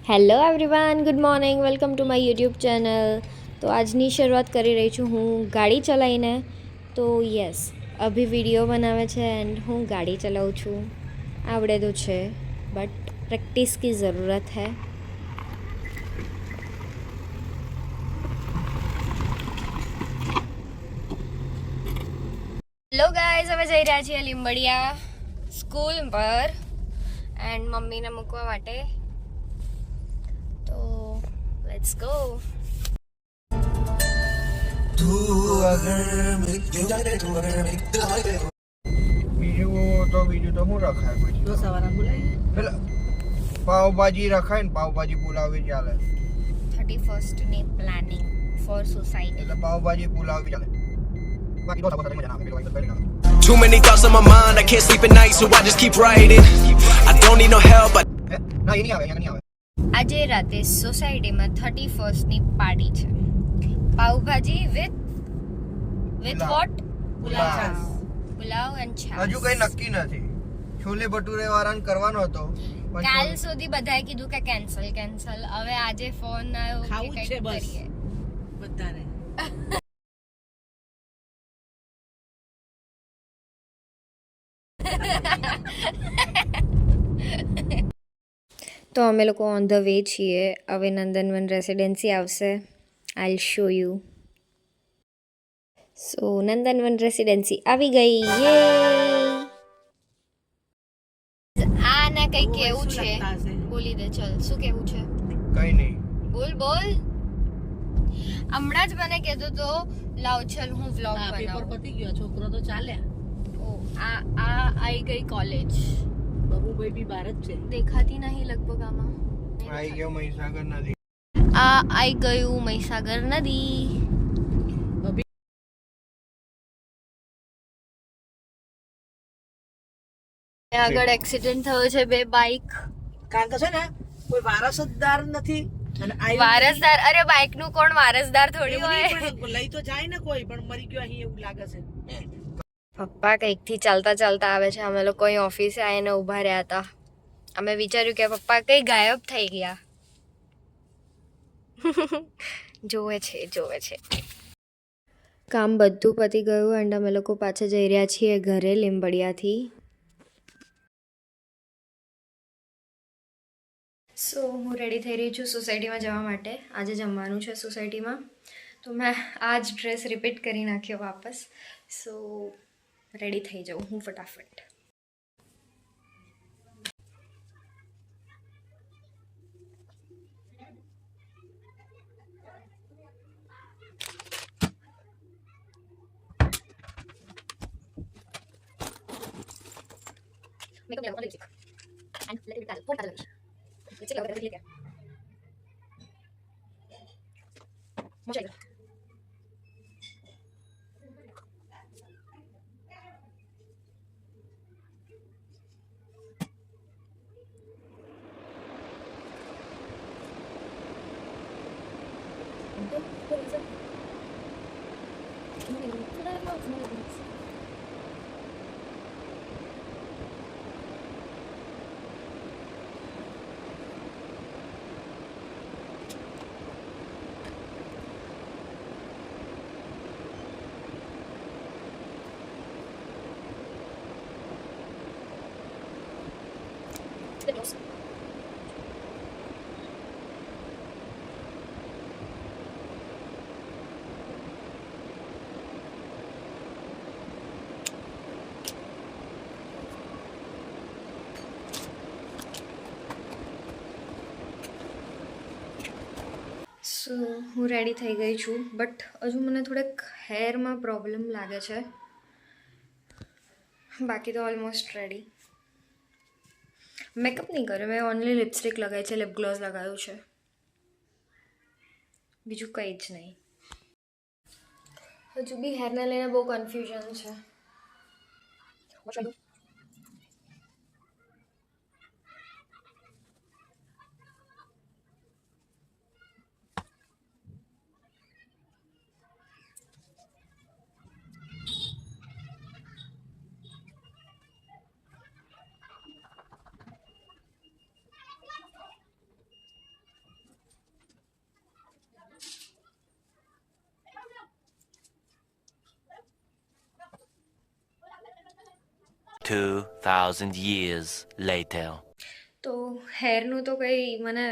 Hello everyone, good morning, welcome to my YouTube channel. તો આજની શરૂઆત કરી રહી છું હું ગાડી ચલાવીને. તો યસ, અભી વિડીયો બનાવે છે એન્ડ હું ગાડી ચલાવું છું. આવડે તો છે બટ પ્રેક્ટિસ કી ઝરૂરત હૈ. હેલો ગાઈઝ, અમે જઈ રહ્યા છીએ લીંબડિયા સ્કૂલ પર એન્ડ મમ્મીને મૂકવા માટે. તો લેટ્સ ગો. બીજું તો શું રખાય પછી ઢોસાવાળા બોલાવીએ પેલા પાવભાજી રખાય ને પાવભાજી પુલાવ બી ચાલે 31st ની પ્લાનિંગ ફોર સોસાયટી. એટલે પાવભાજી પુલાવ બી ચાલે બાકી ઢોસા બોસા મજા ના આવે પેલો વાઈટ કરી નાખે. Too many thoughts on my mind, I can't sleep at night, so I just keep writing. I don't need no help, ના એ નહીં આવે અહીંયા નહીં આવે. આજે રાતે સોસાયટીમાં 31st ની પાર્ટી છે. Pav bhaji with pulao. What? Pulao. Pulao and chaas. હજુ કઈ નક્કી નથી. છોલે ભટુરે વાળાને કરવાનો હતો પણ કાલ સુધી બધાએ કીધું કે કેન્સલ. હવે આજે ફોન આવ્યો કે ખાવું જ કંઈક છે બસ. કરીએ. બધાને તો અમે લોકો ઓન ધ વે છીએ. હવે નંદનવન રેસિડેન્સી આવશે. I show you. So Nandanvan residency આવી ગઈ. આ ને કંઈક કેવું શું છે, લખતા હશે? બોલી દે. ચલ, શું કેવું છે? કઈ નહીં. બોલ. હમણાં જ મને કહેતો તો લાવ ચલ હું વ્લોગ પેપર બનાવું. પતી ગયો, છોકરો તો ચાલ્યા. ઓ આ આવી ગઈ કોલેજ. બબુભાઈ બી બહાર જ છે. દેખાતી નહીં લગભગ આમાં. આવી ગયો મહીસાગર નદી. આ આવી ગયું મહીસાગર નદી. આગળ એક્સિડન્ટ થયો છે, બે બાઇક. કારણ કે છે ને કોઈ વારસદાર નથી અને આવ્યું વારસદાર? અરે બાઇક નું કોણ વારસદાર થોડી એવું હોય. નહીં, પણ લઈ તો જાય ને કોઈ, પણ મરી ગયો અહીં એવું લાગે છે. પપ્પા કંઈક થી ચાલતા આવે છે. અમે લોકો અહીં ઓફિસે આવીને ઊભા રહ્યા હતા. અમે વિચાર્યું કે પપ્પા કઈ ગાયબ થઈ ગયા. જોવે છે. કામ બધું પતી ગયું એન્ડ અમે લોકો પાછા જઈ રહ્યા છીએ ઘરે લીંબડિયાથી. સો હું રેડી થઈ રહી છું સોસાયટીમાં જવા માટે. આજે જમવાનું છે સોસાયટીમાં, તો મેં આ જ ડ્રેસ રિપીટ કરી નાખ્યો વાપસ. સો રેડી થઈ જાઉં હું ફટાફટ. સો હું રેડી થઈ ગઈ છું, બટ હજુ મને થોડેક હેરમાં પ્રોબ્લેમ લાગે છે. બાકી તો ઓલમોસ્ટ રેડી. મેકઅપ નહીં કર્યો, મેં ઓનલી લિપસ્ટિક લગાવી છે, લિપ ગ્લોસ લગાવ્યું છે, બીજું કંઈ જ નહીં. હજુ બી હેરને લઈને બહુ કન્ફ્યુઝન છે. 2,000 years later. તો હેરનું તો કંઈ મને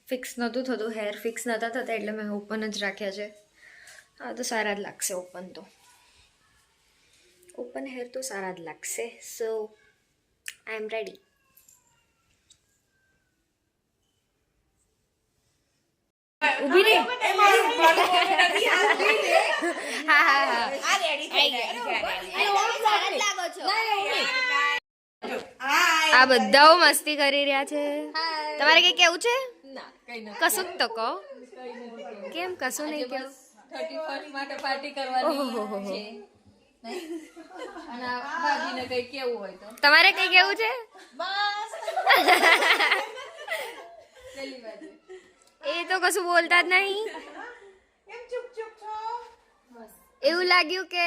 ફિક્સ નહોતું થતું, હેર ફિક્સ નહોતા થતા એટલે મેં ઓપન જ રાખ્યા છે. હા તો સારા જ લાગશે ઓપન હેર તો સારા જ લાગશે. સો આઈ એમ રેડી. ઊભી રહી. હા આ બધાઓ મસ્તી કરી રહ્યા છે. તમારે કઈ કેવું છે? કશું જ તો કહો. કેમ કશું નહીં કેવું? 31st માટે પાર્ટી કરવાની છે અને ભાભીને કઈ કેવું હોય તો તમારે કઈ કેવું છે? એ તો કશું બોલતા જ નહીં. એવું લાગ્યું કે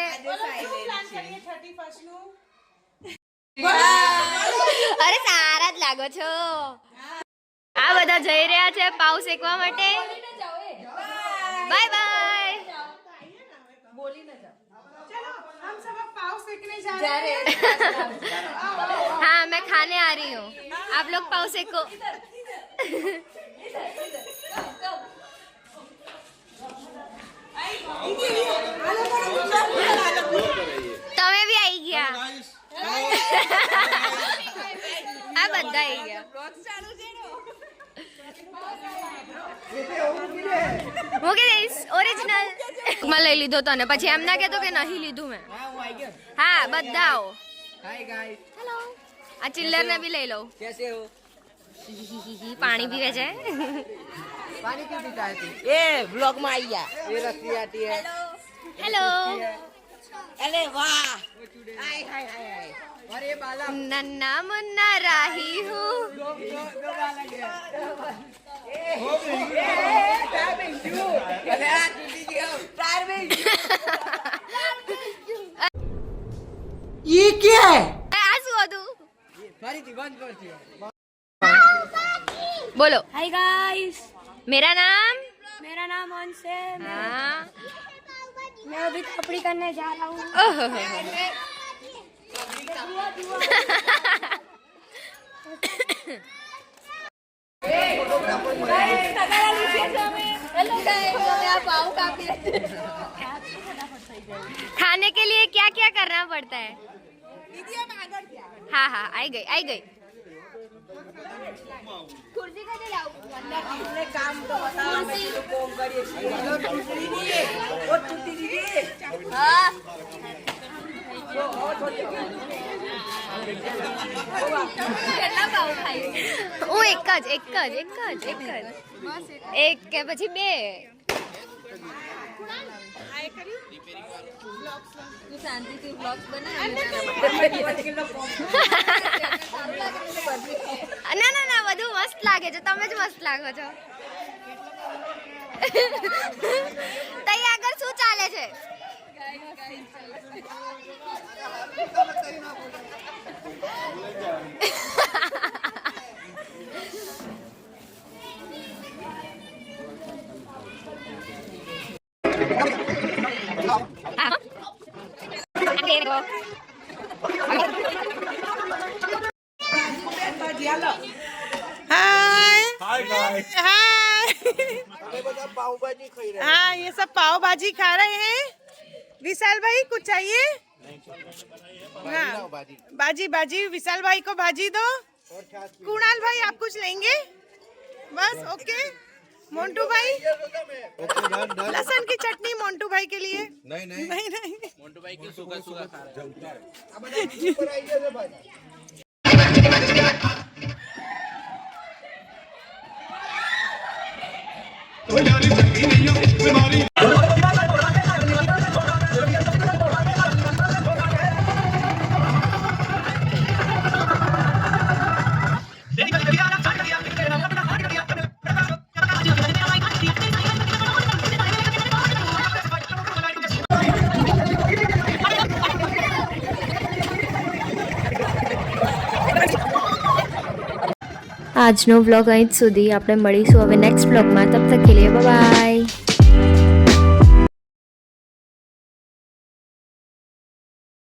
અરે સારા જ લાગો છો. આ બધા જઈ રહ્યા છે પાવ શેકવા માટે. Bye bye. हाँ मैं खाने आ रही हूँ, आप लोग पाव सेको. તમે બી આવી ગયા. આ બધા આવી ગયા. મૂકી દઈશ ઓરિજિનલ માં લઈ લીધો તને પછી એમ ના કહેતો કે નહીં લીધું મેં. હા બધા આવો. હેલો. આ ચિલ્લર ને બી લઈ લો. પાણી પીવે છે. पानी क्यों पीता है तू? એ બ્લોગ માં આવી ગયા. ये रस्सी आती है. હેલો. અરે વાહ. હાય હાય હાય. और ये बाला नन्ना मुन्ना राही हूँ. दो बाला गया. ये क्या है? આ શું હતું? मारी थी बंद कर दिया. बोलो. हाय गाइस, मेरा नाम. मेरा नाम अंश है. हाँ. मैं अभी कपड़ी करने जा रहा हूँ. ओहो. खाने के लिए क्या क्या करना पड़ता है? हाँ हाँ आई गई. कुर्सी का ले लाओ. આપણે કામ તો બતાવો અમે કોમ કરીએ છીએ. તૂટી દીધી. ઓ તૂટી દીધી. हाँ. હું એક જ એક કે પછી બે. ના બધું મસ્ત લાગે છે. તમે જ મસ્ત લાગો છો. તઈ આગળ શું ચાલે છે? पाव भाजी खाई रहे. हाँ ये सब पाव भाजी खा रहे हैं. विशाल भाई कुछ चाहिए? हाँ भाजी भाजी विशाल भाई को भाजी दो. कुणाल भाई आप कुछ लेंगे? बस ओके. मोंटू भाई लहसुन की चटनी मोंटू भाई के लिए. नहीं मोंटू भाई की सूखा सूखा खा रहा है. આજનો વ્લોગ અહીં જ સુધી. આપણે મળીશું હવે નેક્સ્ટ વ્લોગમાં. તબ તક કે લીએ બાય બાય.